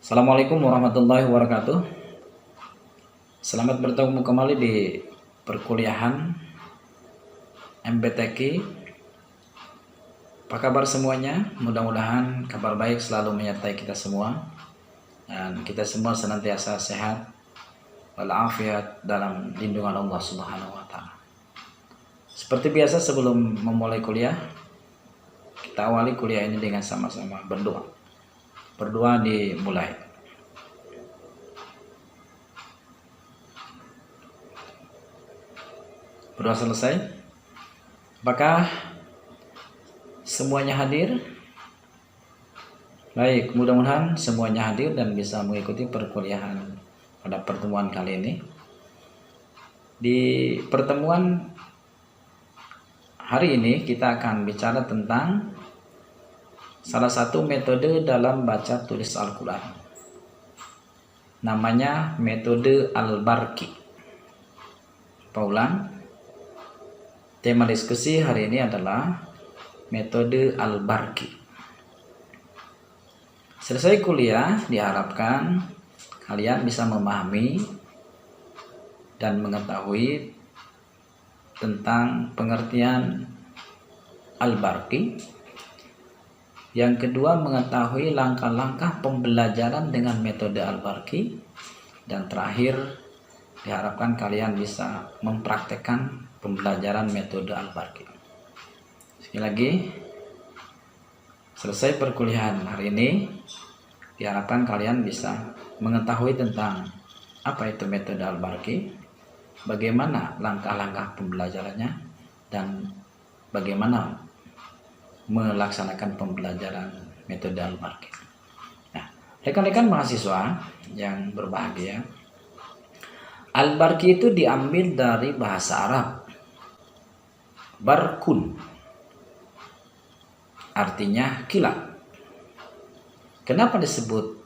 Assalamualaikum warahmatullahi wabarakatuh. Selamat bertemu kembali di perkuliahan MBTQ. Apa kabar semuanya? Mudah-mudahan kabar baik selalu menyertai kita semua dan kita semua senantiasa sehat walafiat dalam lindungan Allah Subhanahu wa taala. Seperti biasa, sebelum memulai kuliah, kita awali kuliah ini dengan sama-sama berdoa. Berdoa dimulai. Berdoa selesai. Apakah semuanya hadir? Baik, mudah-mudahan semuanya hadir dan bisa mengikuti perkuliahan pada pertemuan kali ini. Di pertemuan hari ini kita akan bicara tentang salah satu metode dalam baca tulis Al-Quran. Namanya metode Al-Barqi. Paulang, tema diskusi hari ini adalah metode Al-Barqi. Selesai kuliah, diharapkan kalian bisa memahami dan mengetahui tentang pengertian Al-Barqi. Yang kedua, mengetahui langkah-langkah pembelajaran dengan metode Al-Barqi. Dan terakhir, diharapkan kalian bisa mempraktekkan pembelajaran metode Al-Barqi. Sekali lagi, selesai perkuliahan hari ini, diharapkan kalian bisa mengetahui tentang apa itu metode Al-Barqi, bagaimana langkah-langkah pembelajarannya, dan bagaimana melaksanakan pembelajaran metode Al-Barqi. Nah, rekan-rekan mahasiswa yang berbahagia, Al-Barqi itu diambil dari bahasa Arab barkun, artinya kilat. Kenapa disebut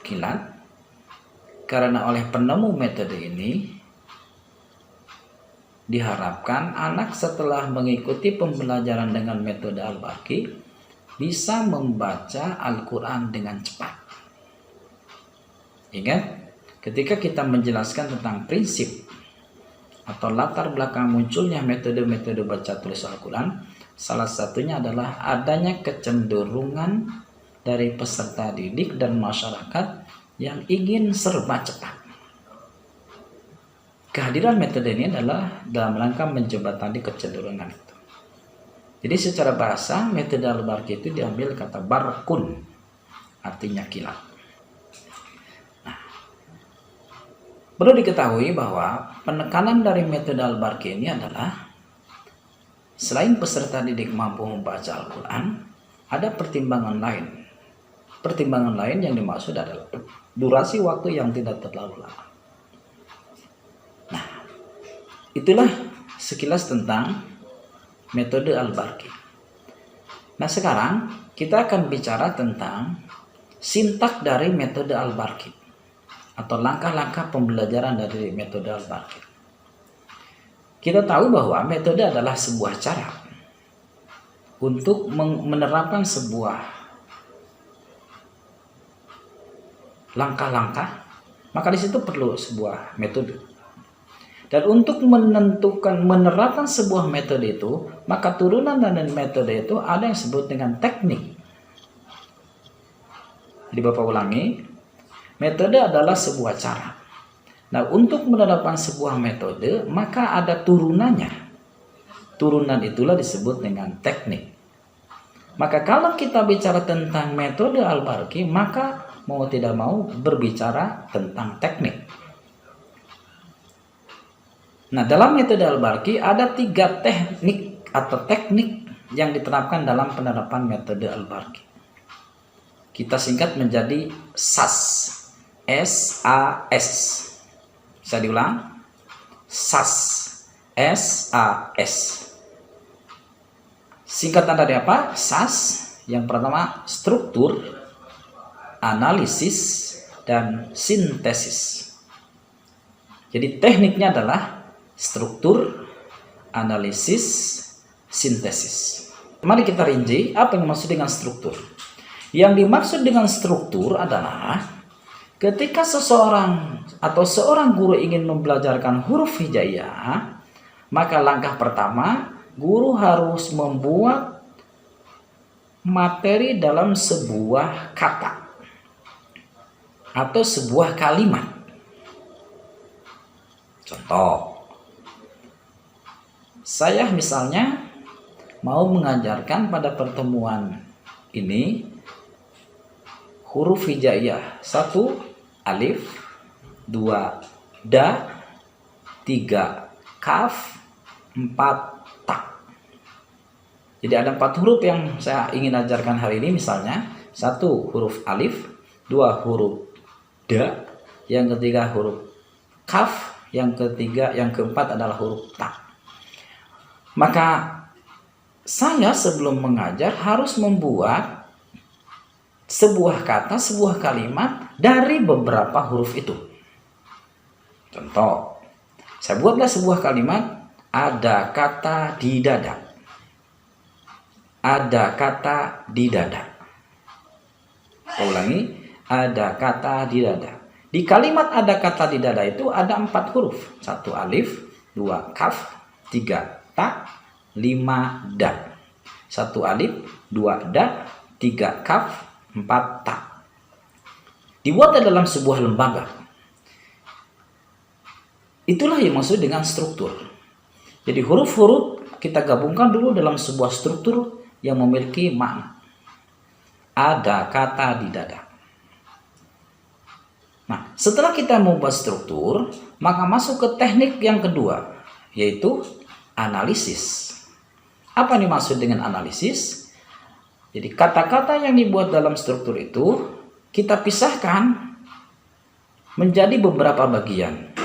kilat? Karena oleh penemu metode ini diharapkan anak setelah mengikuti pembelajaran dengan metode Al-Barqi bisa membaca Al-Quran dengan cepat. Ingat, ketika kita menjelaskan tentang prinsip atau latar belakang munculnya metode-metode baca tulis Al-Quran, salah satunya adalah adanya kecenderungan dari peserta didik dan masyarakat yang ingin serba cepat. Kehadiran metode ini adalah dalam rangka menjembatani kecenderungan itu. Jadi secara bahasa, metode Al-Barqi itu diambil kata barkun, artinya kilat. Nah, perlu diketahui bahwa penekanan dari metode Al-Barqi ini adalah selain peserta didik mampu membaca Al-Quran, ada pertimbangan lain. Pertimbangan lain yang dimaksud adalah durasi waktu yang tidak terlalu lama. Itulah sekilas tentang metode Al-Barqi. Nah, sekarang kita akan bicara tentang sintak dari metode Al-Barqi atau langkah-langkah pembelajaran dari metode Al-Barqi. Kita tahu bahwa metode adalah sebuah cara untuk menerapkan sebuah langkah-langkah, maka di situ perlu sebuah metode. Dan untuk menerapkan sebuah metode itu, maka turunan dari metode itu ada yang disebut dengan teknik. Jadi Bapak ulangi, metode adalah sebuah cara. Nah, untuk menerapkan sebuah metode, maka ada turunannya. Turunan itulah disebut dengan teknik. Maka kalau kita bicara tentang metode Al-Barqi, maka mau tidak mau berbicara tentang teknik. Nah, dalam metode Al-Barqi ada 3 teknik atau teknik yang diterapkan dalam penerapan metode Al-Barqi. Kita singkat menjadi SAS. S-A-S. Bisa diulang? SAS. S-A-S. Singkatan dari apa? SAS. Yang pertama, struktur, analisis, dan sintesis. Jadi tekniknya adalah struktur, analisis, sintesis. Mari kita rinci apa yang dimaksud dengan struktur. Yang dimaksud dengan struktur adalah ketika seseorang atau seorang guru ingin membelajarkan huruf hijaiyah, maka langkah pertama guru harus membuat materi dalam sebuah kata atau sebuah kalimat. Contoh, saya misalnya mau mengajarkan pada pertemuan ini huruf hijaiyah. 1 alif, 2 da, 3 kaf, 4 ta. Jadi ada 4 huruf yang saya ingin ajarkan hari ini, misalnya 1 huruf alif, 2 huruf da, yang ketiga huruf kaf, yang keempat adalah huruf ta. Maka saya sebelum mengajar harus membuat sebuah kata, sebuah kalimat dari beberapa huruf itu. Contoh, saya buatlah sebuah kalimat, ada kata di dada. Ada kata di dada. Saya ulangi, ada kata di dada. Di kalimat ada kata di dada itu ada 4 huruf. 1 alif, 2 kaf, 3 ta, 5 da. 1 alif, 2 da, 3 kaf, 4 ta. Dibuat dalam sebuah lembaga. Itulah yang maksud dengan struktur. Jadi huruf-huruf kita gabungkan dulu dalam sebuah struktur yang memiliki makna. Ada kata di dada. Nah, setelah kita membuat struktur, maka masuk ke teknik yang kedua, yaitu analisis. Apa yang dimaksud dengan analisis? Jadi kata-kata yang dibuat dalam struktur itu kita pisahkan menjadi beberapa bagian.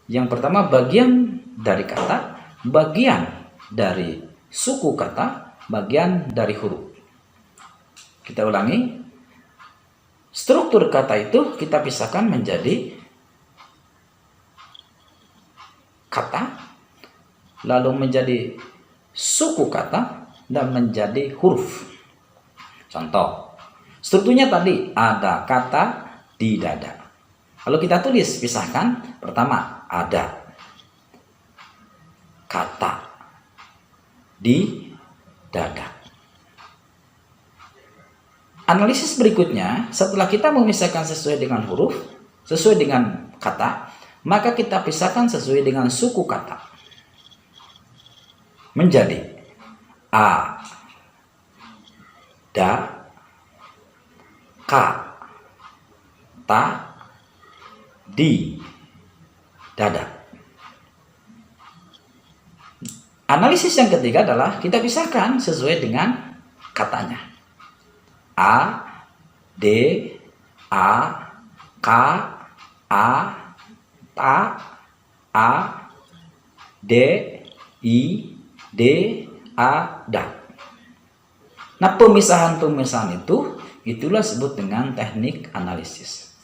Yang pertama bagian dari kata, bagian dari suku kata, bagian dari huruf. Kita ulangi. Struktur kata itu kita pisahkan menjadi kata, lalu menjadi suku kata, dan menjadi huruf. Contoh, strukturnya tadi ada kata di dada. Lalu kita tulis, pisahkan. Pertama, ada kata di dada. Analisis berikutnya, setelah kita memisahkan sesuai dengan huruf, sesuai dengan kata, maka kita pisahkan sesuai dengan suku kata. Menjadi a, da, ka, ta, di, dada. Analisis yang ketiga adalah kita pisahkan sesuai dengan katanya. A, D, A, K, A, ta, A, D, I, D, A, da. Nah, pemisahan-pemisahan itulah disebut dengan teknik analisis.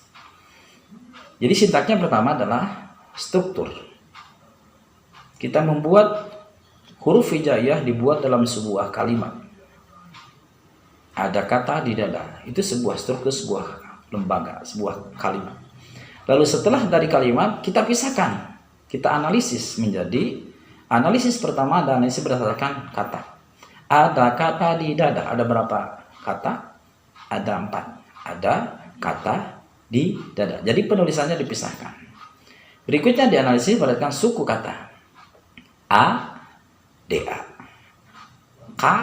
Jadi sintaknya pertama adalah struktur. Kita membuat huruf hijaiyah dibuat dalam sebuah kalimat. Ada kata di dada, itu sebuah struktur, sebuah lembaga, sebuah kalimat. Lalu setelah dari kalimat kita pisahkan, kita analisis menjadi analisis pertama, dan analisis berdasarkan kata. Ada kata di dada, ada berapa kata? Ada 4. Ada kata di dada. Jadi penulisannya dipisahkan. Berikutnya dianalisis berdasarkan suku kata. A, da, ka,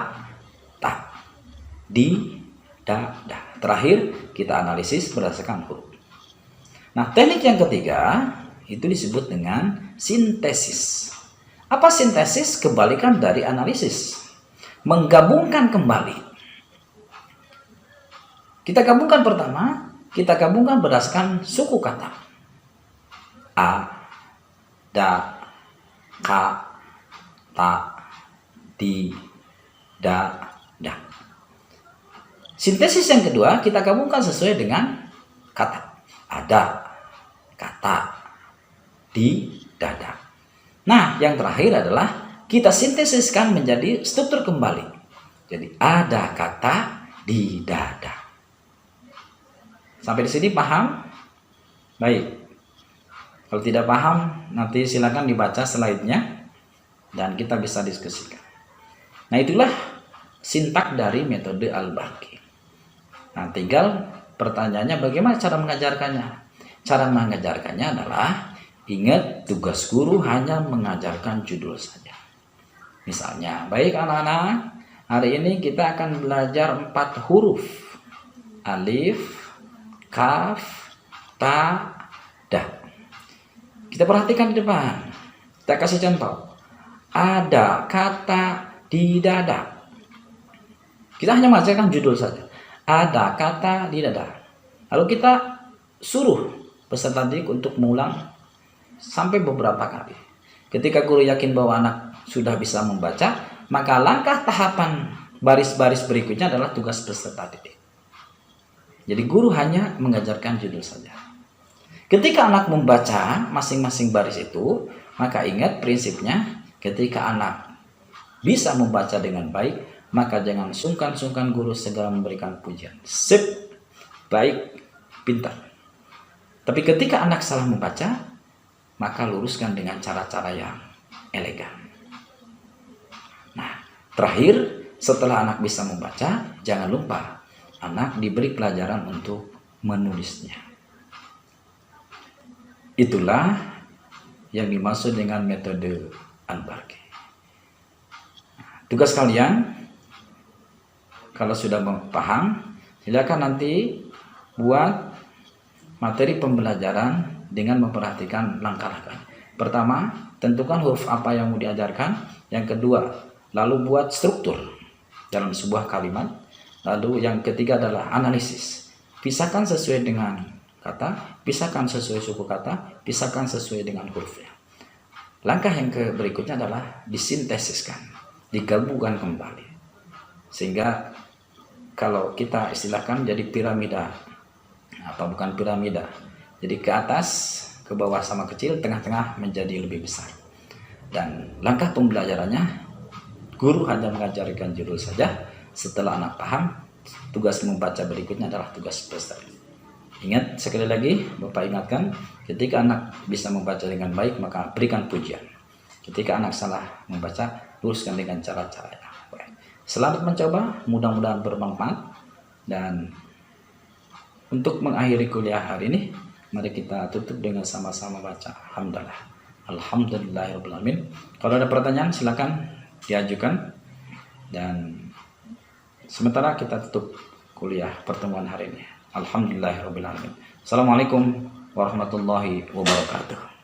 ta, di, da. Terakhir kita analisis berdasarkan huruf. Nah, teknik yang ketiga itu disebut dengan sintesis. Apa sintesis? Kebalikan dari analisis. Menggabungkan kembali. Kita gabungkan pertama, kita gabungkan berdasarkan suku kata. A, da, ka, ta, di, da. Sintesis yang kedua kita gabungkan sesuai dengan kata. Ada kata di dada. Nah, yang terakhir adalah kita sintesiskan menjadi struktur kembali. Jadi ada kata di dada. Sampai di sini paham? Baik. Kalau tidak paham, nanti silakan dibaca slide-nya dan kita bisa diskusikan. Nah, itulah sintak dari metode Al-Barqi. Nah, tinggal pertanyaannya bagaimana cara mengajarkannya? Cara mengajarkannya adalah ingat, tugas guru hanya mengajarkan judul saja. Misalnya, baik anak-anak, hari ini kita akan belajar 4 huruf. Alif, kaf, ta, da. Kita perhatikan di depan. Kita kasih contoh. Ada kata di dada. Kita hanya mengajarkan judul saja. Ada kata di dada. Lalu kita suruh peserta didik untuk mengulang sampai beberapa kali. Ketika guru yakin bahwa anak sudah bisa membaca, maka langkah tahapan baris-baris berikutnya adalah tugas peserta didik. Jadi guru hanya mengajarkan judul saja. Ketika anak membaca masing-masing baris itu, maka ingat prinsipnya, ketika anak bisa membaca dengan baik, maka jangan sungkan-sungkan guru segera memberikan pujian. Sip, baik, pintar. Tapi ketika anak salah membaca, maka luruskan dengan cara-cara yang elegan. Nah, terakhir, setelah anak bisa membaca, jangan lupa anak diberi pelajaran untuk menulisnya. Itulah yang dimaksud dengan metode Al-Barqi. Tugas kalian, kalau sudah paham, silakan nanti buat materi pembelajaran dengan memperhatikan langkah-langkah. Pertama, tentukan huruf apa yang mau diajarkan. Yang kedua, lalu buat struktur dalam sebuah kalimat. Lalu yang ketiga adalah analisis. Pisahkan sesuai dengan kata, pisahkan sesuai suku kata, pisahkan sesuai dengan hurufnya. Langkah yang berikutnya adalah disintesiskan, digabungkan kembali. Sehingga kalau kita istilahkan jadi piramida, apa bukan piramida, jadi ke atas, ke bawah sama kecil, tengah-tengah menjadi lebih besar. Dan langkah pembelajarannya, guru hanya mengajarkan judul saja. Setelah anak paham, tugas membaca berikutnya adalah tugas peserta. Ingat, sekali lagi Bapak ingatkan, ketika anak bisa membaca dengan baik, maka berikan pujian. Ketika anak salah membaca, luruskan dengan cara-caranya. Selamat mencoba, mudah-mudahan bermanfaat. Dan untuk mengakhiri kuliah hari ini, mari kita tutup dengan sama-sama baca Alhamdulillah. Alhamdulillahirrahmanirrahim. Kalau ada pertanyaan silakan diajukan. Dan sementara kita tutup kuliah pertemuan hari ini. Alhamdulillahirrahmanirrahim. Assalamualaikum warahmatullahi wabarakatuh.